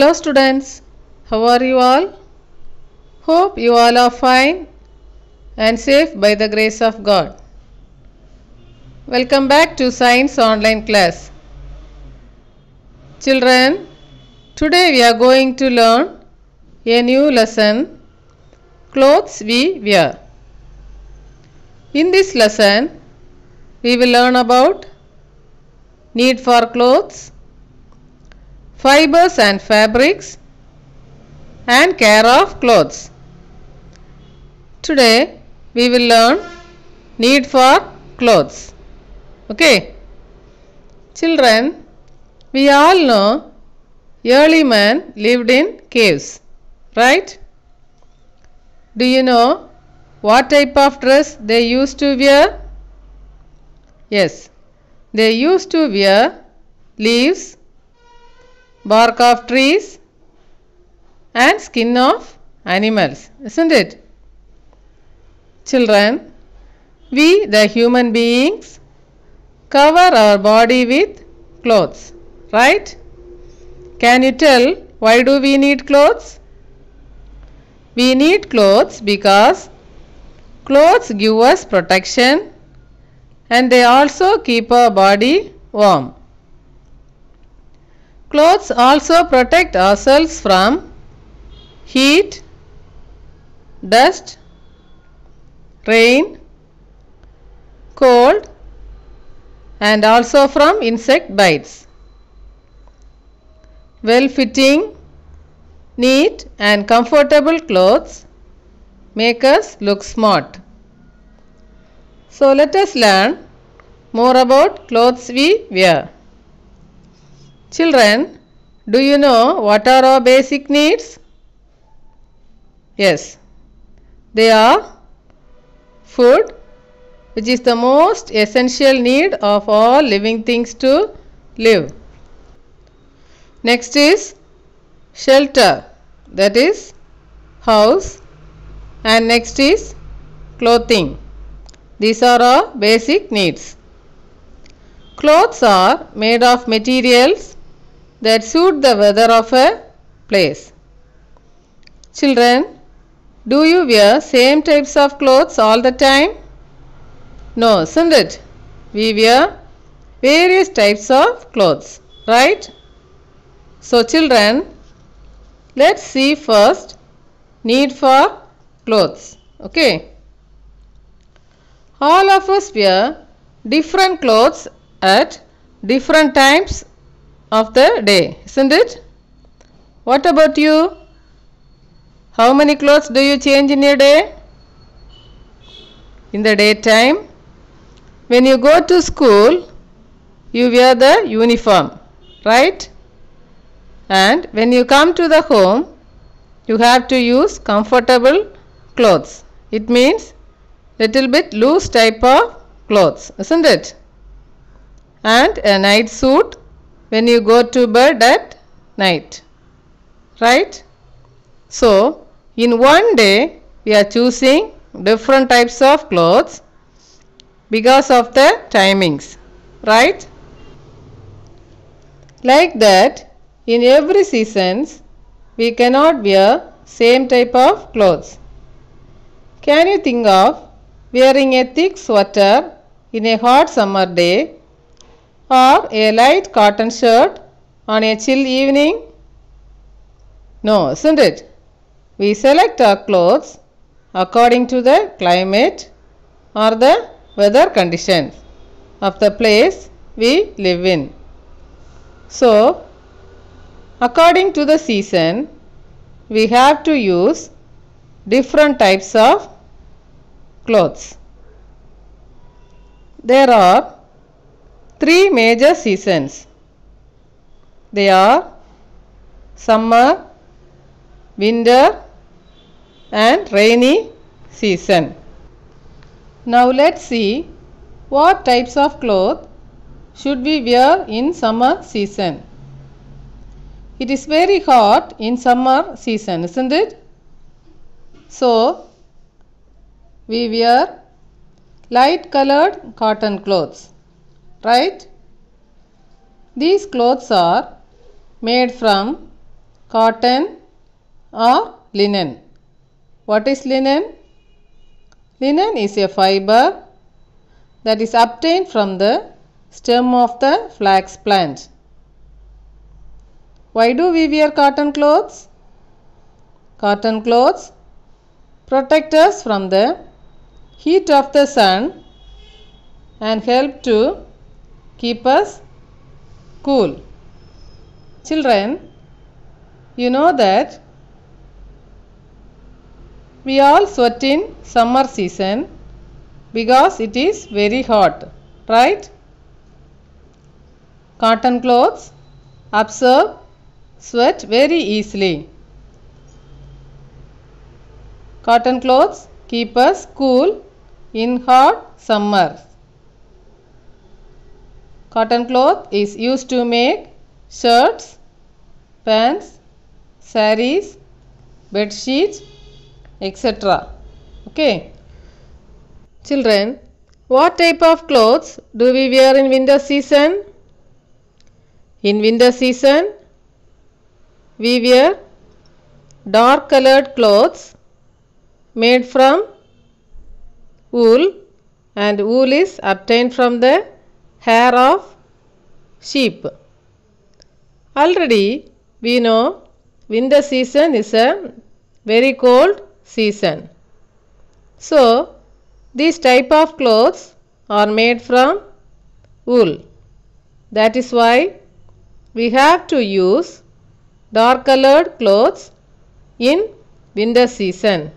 Hello students, how are you all? Hope you all are fine and safe by the grace of God. Welcome back to Science Online class. Children, today we are going to learn a new lesson, Clothes We Wear. In this lesson, we will learn about need for clothes, fibers and fabrics, and care of clothes. Today we will learn need for clothes. Okay. Children, we all know early man lived in caves, right? Do you know what type of dress they used to wear? Yes, they used to wear leaves, bark of trees, and skin of animals, isn't it? Children, we the human beings cover our body with clothes, right? Can you tell why do we need clothes? We need clothes because clothes give us protection and they also keep our body warm. Clothes also protect ourselves from heat, dust, rain, cold, and also from insect bites. Well-fitting, neat and comfortable clothes make us look smart. So let us learn more about clothes we wear. Children, do you know what are our basic needs? Yes, they are food, which is the most essential need of all living things to live. Next is shelter, that is house, and next is clothing. These are our basic needs. Clothes are made of materials that suit the weather of a place. Children, do you wear same types of clothes all the time? No, isn't it? We wear various types of clothes, right? So children, let's see first need for clothes. Okay. All of us wear different clothes at different times of the day, isn't it? What about you? How many clothes do you change in a day? In the daytime, when you go to school, you wear the uniform, right? And when you come to the home, you have to use comfortable clothes. It means little bit loose type of clothes, isn't it? And a night suit when you go to bed at night, right? So in one day we are choosing different types of clothes because of the timings, right? Like that, in every seasons we cannot wear same type of clothes. Can you think of wearing a thick sweater in a hot summer day or a light cotton shirt on a chill evening? No, isn't it? We select our clothes according to the climate or the weather conditions of the place we live in. So, according to the season, we have to use different types of clothes. There are three major seasons. They are summer, winter, and rainy season. Now let's see what types of clothes should we wear in summer season. It is very hot in summer season, isn't it? So we wear light colored cotton clothes, right? These clothes are made from cotton or linen. What is linen? Linen is a fiber that is obtained from the stem of the flax plant. Why do we wear cotton clothes? Cotton clothes protect us from the heat of the sun and help to keep us cool. Children, you know that we all sweat in summer season because it is very hot, right? Cotton clothes absorb sweat very easily. Cotton clothes keep us cool in hot summer. Cotton cloth is used to make shirts, pants, sarees, bed sheets, etc. Okay. Children, what type of clothes do we wear in winter season? In winter season, we wear dark colored clothes made from wool, and wool is obtained from the hair of sheep. Already we know winter season is a very cold season. So these type of clothes are made from wool. That is why we have to use dark colored clothes in winter season.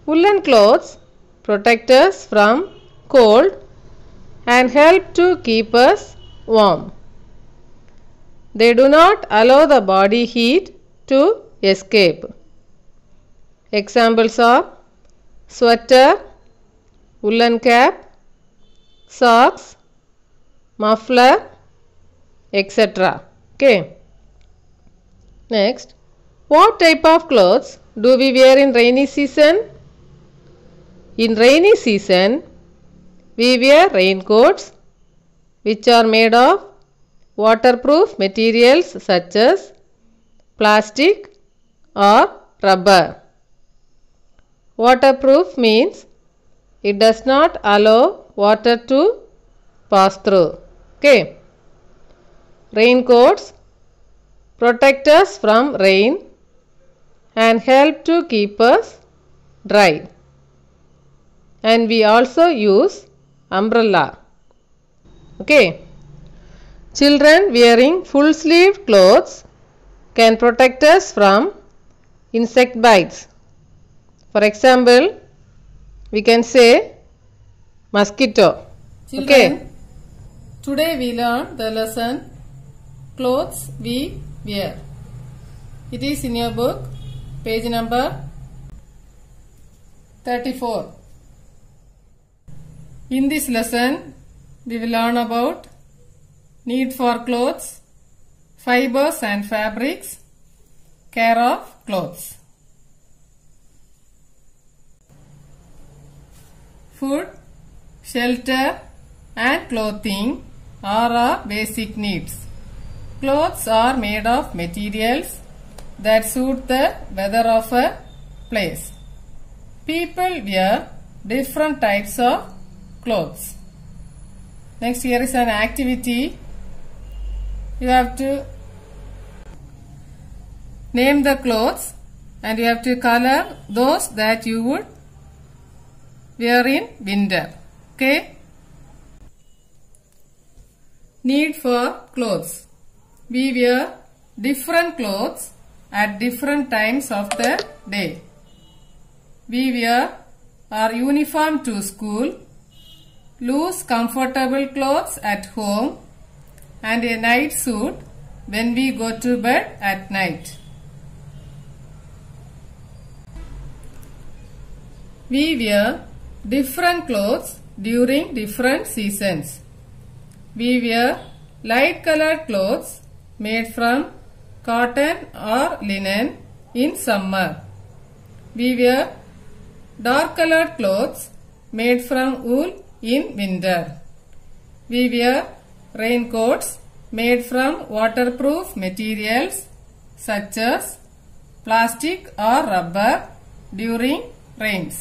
Woolen clothes protect us from cold and help to keep us warm. They do not allow the body heat to escape. Examples are sweater, woolen cap, socks, muffler, etc. Okay. Next, what type of clothes do we wear in rainy season? In rainy season, we wear raincoats which are made of waterproof materials such as plastic or rubber. Waterproof means it does not allow water to pass through. Okay. Raincoats protect us from rain and help to keep us dry. And we also use umbrella. Okay. Children wearing full sleeve clothes can protect us from insect bites. For example, we can say mosquito. Children, okay. Today we learn the lesson clothes we wear. It is in your book, page number 34. In this lesson, we will learn about need for clothes, fibers and fabrics, care of clothes. Food, shelter and clothing are our basic needs. Clothes are made of materials that suit the weather of a place. People wear different types of clothes. Next, here is an activity. You have to name the clothes and you have to color those that you would wear in winter. Okay. Need for clothes. We wear different clothes at different times of the day. We wear our uniform to school, loose comfortable clothes at home, and a night suit when we go to bed at night. We wear different clothes during different seasons. We wear light colored clothes made from cotton or linen in summer. We wear dark colored clothes made from wool in winter. We wear raincoats made from waterproof materials such as plastic or rubber during rains.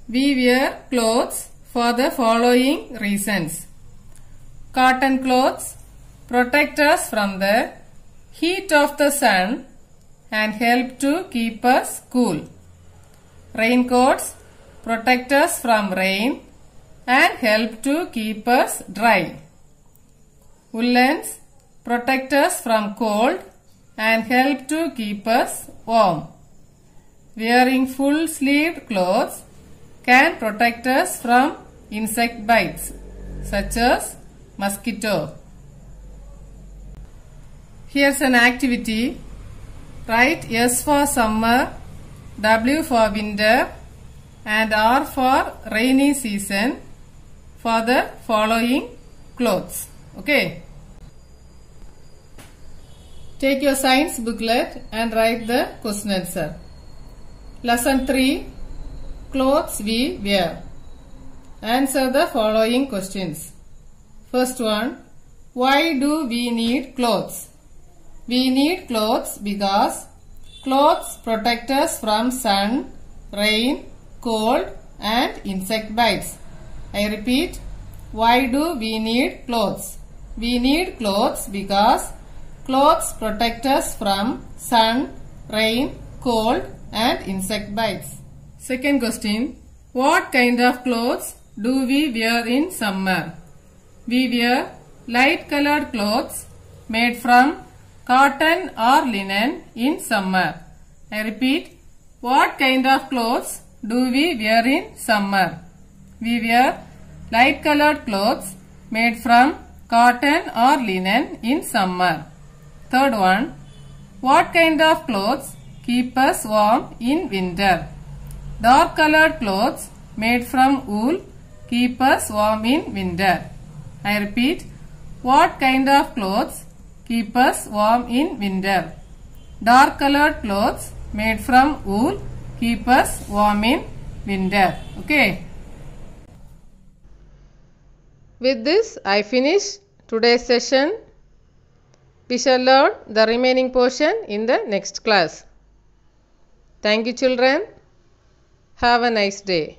We wear clothes for the following reasons. Cotton clothes protect us from the heat of the sun and help to keep us cool. Raincoats protect us from rain and help to keep us dry. Woolens protect us from cold and help to keep us warm. Wearing full-sleeved clothes can protect us from insect bites such as mosquito. Here's an activity. Write S for summer, W for winter and R for rainy season for the following clothes. Okay. Take your science booklet and write the question answer. Lesson 3. Clothes we wear. Answer the following questions. First one. Why do we need clothes? We need clothes because clothes protect us from sun, rain, cold and insect bites. I repeat. Why do we need clothes? We need clothes because clothes protect us from sun, rain, cold and insect bites. Second question. What kind of clothes do we wear in summer? We wear light colored clothes made from cotton or linen in summer. I repeat. What kind of clothes do we wear in summer? We wear light colored clothes made from cotton or linen in summer. Third one. What kind of clothes keep us warm in winter? Dark colored clothes made from wool keep us warm in winter. I repeat. What kind of clothes keep us warm in winter? Dark colored clothes made from wool keep us warm in winter. Okay. With this, I finish today's session. We shall learn the remaining portion in the next class. Thank you, children. Have a nice day.